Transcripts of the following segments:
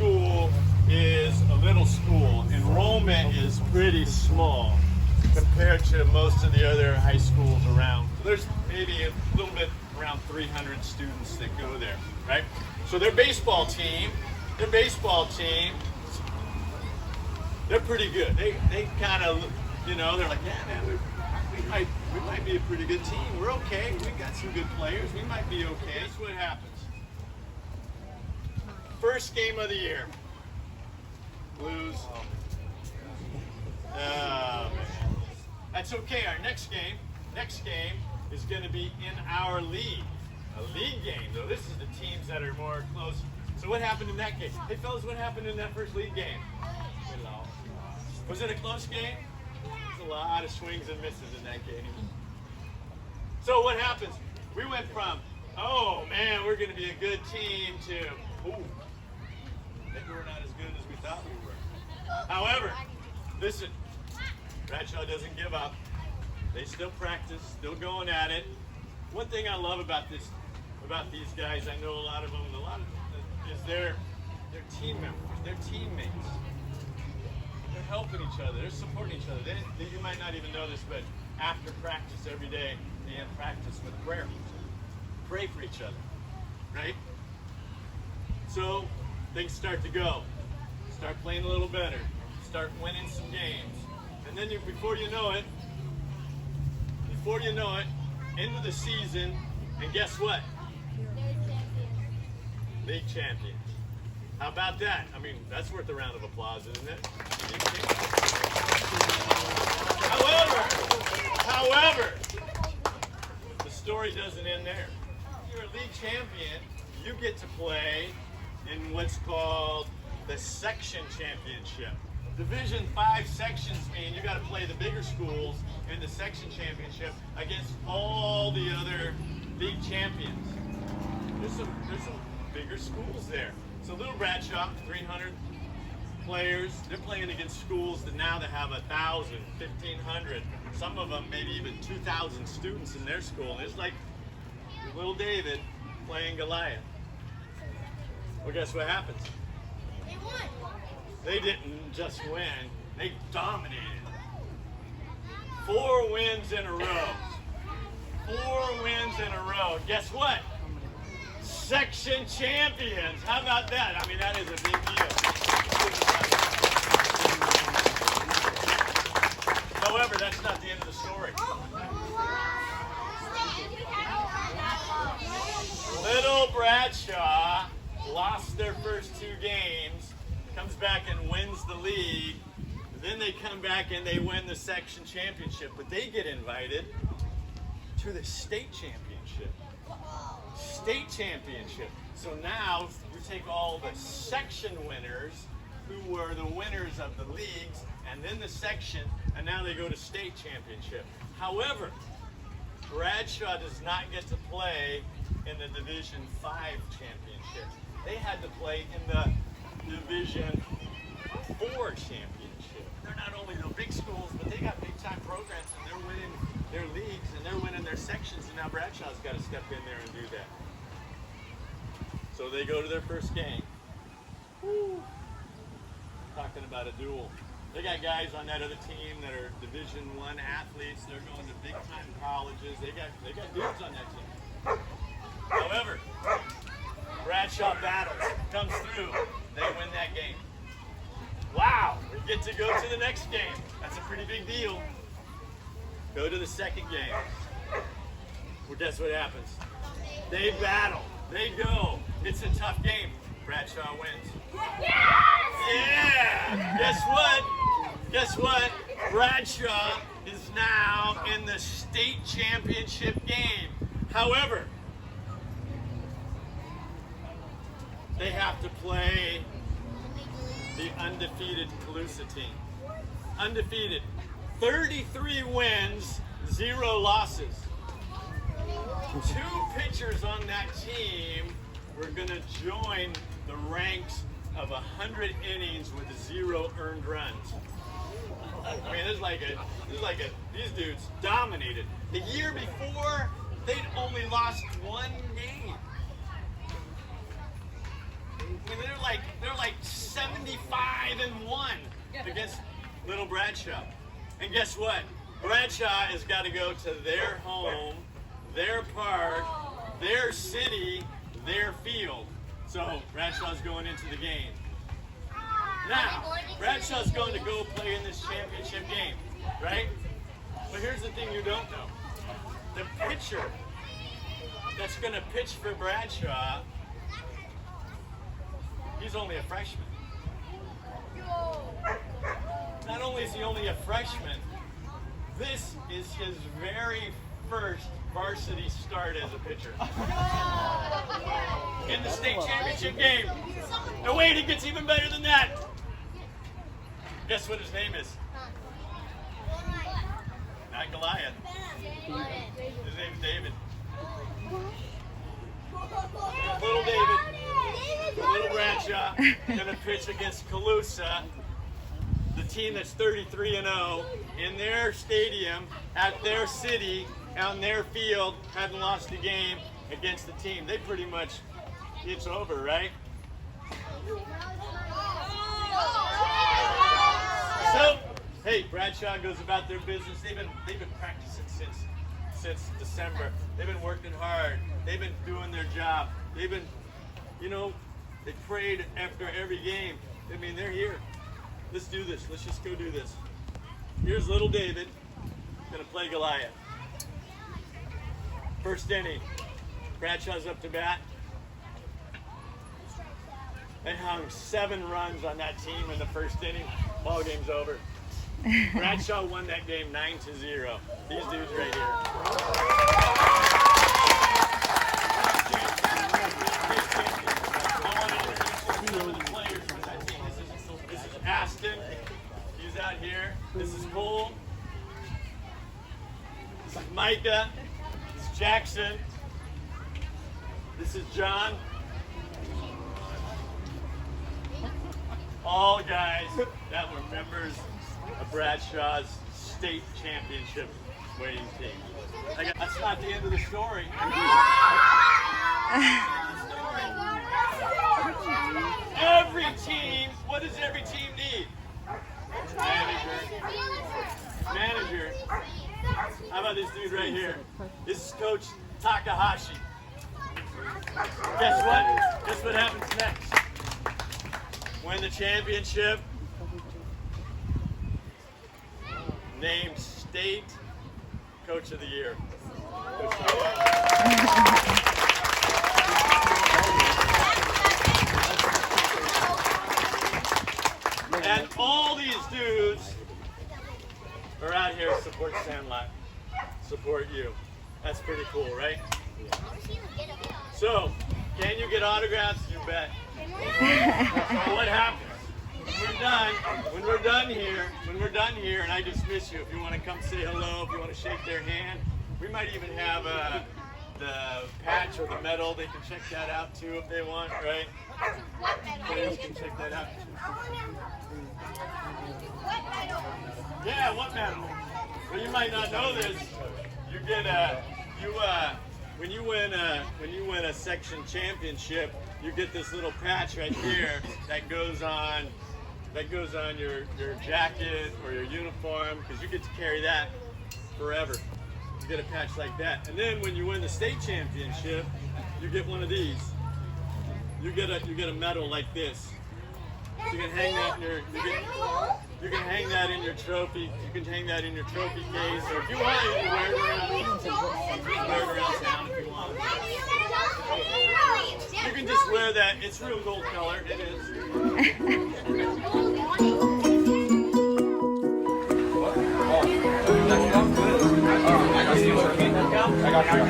school is a little school. Enrollment is pretty small compared to most of the other high schools around. So there's maybe a little bit around 300 students that go there, right? So their baseball team, they're pretty good. They kind of, you know, they're like, yeah, man, we might be a pretty good team. We're okay. We got some good players. We might be okay. That's what happens. First game of the year. Blues. Oh, man. That's okay. Our next game is going to be in our league. A league game. So this is the teams that are more close. So what happened in that game? Hey, fellas, what happened in that first league game? We lost. Was it a close game? There's a lot of swings and misses in that game. So what happens? We went from, oh man, we're going to be a good team, to, ooh, maybe we're not as good as we thought we were. However, listen, Bradshaw doesn't give up. They still practice, still going at it. One thing I love about these guys, I know a lot of them, is they're team members, they're teammates. They're helping each other, they're supporting each other. You might not even know this, but after practice every day, they end practice with prayer. Pray for each other, right? So things start to go. Start playing a little better. Start winning some games. And then before you know it, into the season, and guess what? League champions. How about that? I mean, that's worth a round of applause, isn't it? However, the story doesn't end there. If you're a league champion, you get to play in what's called the section championship. Division 5 sections mean you got to play the bigger schools in the section championship against all the other league champions. There's some bigger schools there. So Little Bradshaw, 300 players, they're playing against schools that now they have 1,000, 1,500, some of them maybe even 2,000 students in their school. And it's like little David playing Goliath. Well, guess what happens? They won. They didn't just win, they dominated. 4 wins in a row. 4 wins in a row. Guess what? Section champions. How about that? I mean, that is a big deal. However, that's not the end of the story. Little Bradshaw lost their first 2 games, comes back and wins the league. Then they come back and they win the section championship, but they get invited to the state championship. State championship. So now you take all the section winners who were the winners of the leagues and then the section, and now they go to state championship. However, Bradshaw does not get to play in the Division 5 championship. They had to play in the Division 4 championship. They're not only the big schools, but they got big time programs and they're winning their leagues and they're winning their sections, and now Bradshaw's got to step in there and do that. So they go to their first game. Woo. Talking about a duel. They got guys on that other team that are Division 1 athletes. They're going to big time colleges. They got dudes on that team. However, Bradshaw battles, comes through. They win that game. Wow, we get to go to the next game. That's a pretty big deal. Go to the second game. Well, guess what happens? They battle. They go. It's a tough game. Bradshaw wins. Yeah! Guess what? Bradshaw is now in the state championship game. However, they have to play the undefeated Calusa team. Undefeated. 33 wins, 0 losses. 2 pitchers on that team were going to join the ranks of 100 innings with 0 earned runs. I mean, these dudes dominated. The year before, they'd only lost 1 game. they're like 75-1 against Little Bradshaw. And guess what? Bradshaw has got to go to their home, their park, their city, their field. So Bradshaw's going into the game. Now, Bradshaw's going to go play in this championship game, right? But here's the thing you don't know. The pitcher that's going to pitch for Bradshaw, he's only a freshman. Not only is he only a freshman, this is his very first varsity start as a pitcher. In the state championship game. And wait, it gets even better than that. Guess what his name is? Not Goliath. His name's David. Little David. Little Bradshaw gonna pitch against Calusa, the team that's 33-0 in their stadium, at their city, on their field, hadn't lost a game against the team. They pretty much, it's over, right? So, hey, Bradshaw goes about their business. They've been practicing since December. They've been working hard. They've been doing their job. They've been, they prayed after every game. I mean, they're here. Let's do this. Let's just go do this. Here's little David, gonna play Goliath. First inning, Bradshaw's up to bat. They hung 7 runs on that team in the first inning. Ball game's over. Bradshaw won that game 9-0. These dudes right here. This is Aston. He's out here. This is Cole. This is Micah. This is Jackson. This is John. All guys that were members of Bradshaw's state championship winning team. That's not the end of the story. Every team, what does every team need? Manager. How about this dude right here? This is Coach Takahashi. Guess what? Guess what happens next? Win the championship. Named State Coach of the Year. And all these dudes are out here to support Sandlot, support you. That's pretty cool, right? So, can you get autographs? You bet. So what happens? When we're done here, and I dismiss you, if you want to come say hello, if you want to shake their hand, we might even have the patch or the medal. They can check that out too if they want, right? Players can check that out. Yeah, what medal? Well, you might not know this. You get when you win a section championship, you get this little patch right here that goes on your jacket or your uniform, because you get to carry that forever. You get a patch like that. And then when you win the state championship, you get one of these. You get a medal like this. You can hang that in you can hang that in your trophy. You can hang that in your trophy case, or if you want, you can wear it around. You can wear it around town if you want. You can just wear that. It's real gold color. It is. I got you.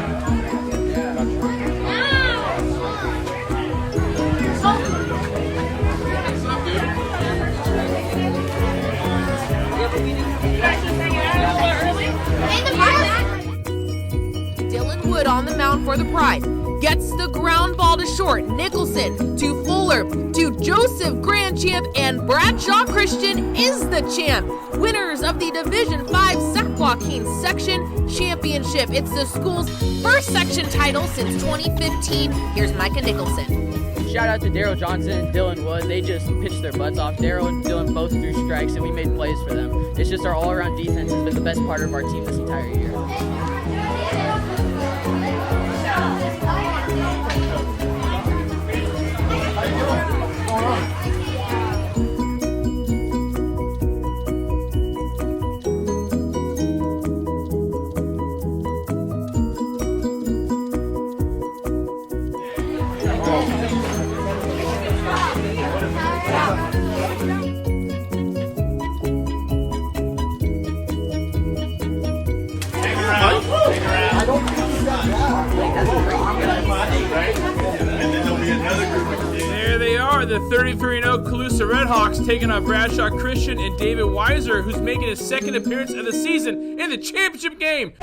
Dylan Wood on the mound for the Pride. Gets the ground ball to short. Nicholson to Fuller to Joseph, grand champ, and Bradshaw Christian is the champ. Winners of the Division 5 Sac Joaquin Section Championship. It's the school's first section title since 2015. Here's Micah Nicholson. shout out to Daryl Johnson and Dylan Wood. They just pitched their butts off. Daryl and Dylan both threw strikes, and we made plays for them. It's just our all-around defense has been the best part of our team this entire year. There they are, the 33-0 Colusa Redhawks taking on Bradshaw Christian and David Weiser, who's making his second appearance of the season in the championship game.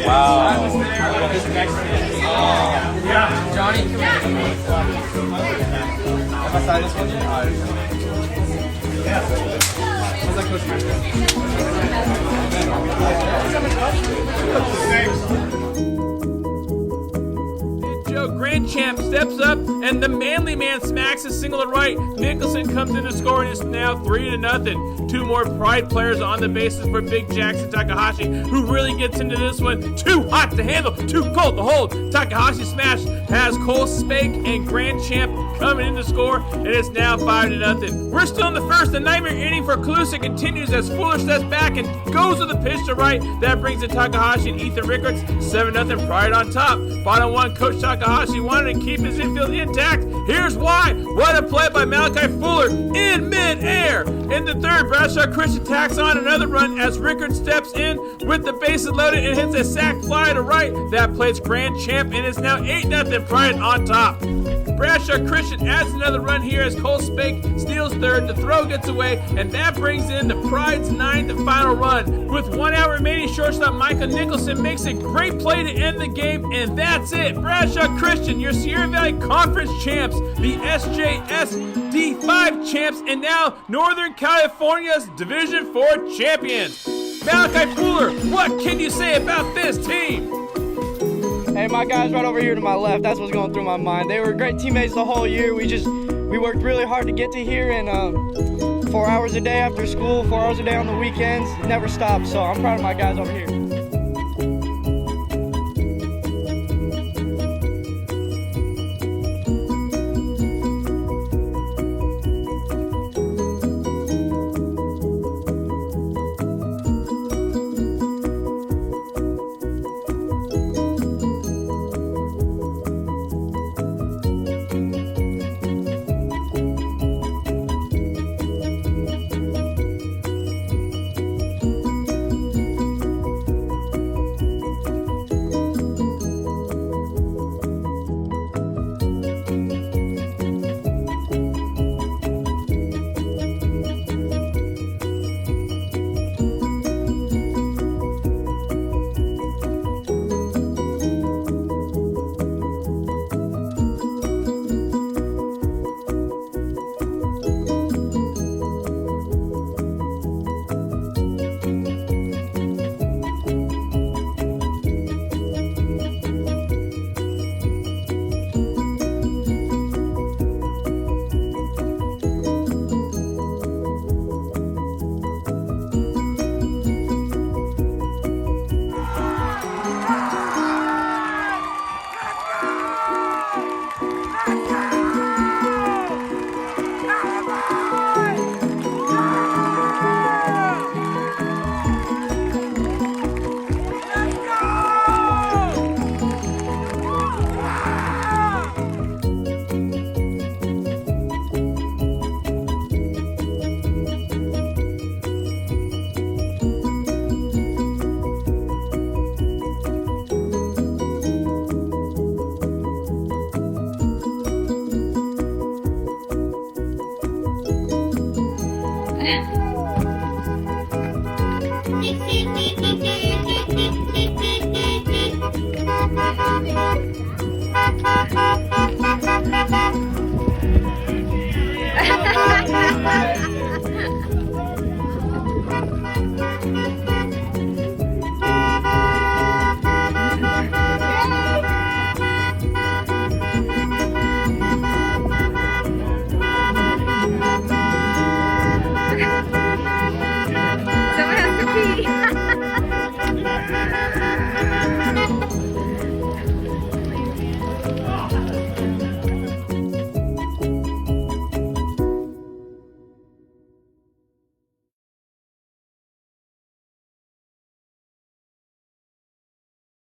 Wow. Johnny, Have I signed this one yet? Joe Grand Champ steps up, and the manly man smacks a single to right. Nicholson comes in to score, and it's now 3-0. Two more Pride players on the bases for Big Jackson Takahashi, who really gets into this one. Too hot to handle, too cold to hold. Takahashi smash has Cole Spake and Grand Champ coming in to score, and it's now 5-0. We're still in the first. The nightmare inning for Colusa continues as Fuller steps back and goes with a pitch to right. That brings in Takahashi and Ethan Rickards. 7-0 Pride on top. Bottom one, Coach Takahashi wanted to keep his infield intact. Here's why. What a play by Malachi Fuller in midair. In the third, Bradshaw Christian tacks on another run as Rickards steps in with the bases loaded and hits a sac fly to right. That plays Grand Champ, and it's now 8-0 Pride on top. Bradshaw Christian adds another run here as Cole Spake steals third. The throw gets away, and that brings in the Pride's 9th and final run. With 1 out remaining, shortstop Michael Nicholson makes a great play to end the game, and that's it. Bradshaw Christian, your Sierra Valley Conference champs, the SJS D5 champs, and now Northern California's Division 4 champions. Malachi Fuller, what can you say about this team? Hey, my guys right over here to my left, that's what's going through my mind. They were great teammates the whole year. We worked really hard to get to here, and 4 hours a day after school, 4 hours a day on the weekends, never stopped. So I'm proud of my guys over here.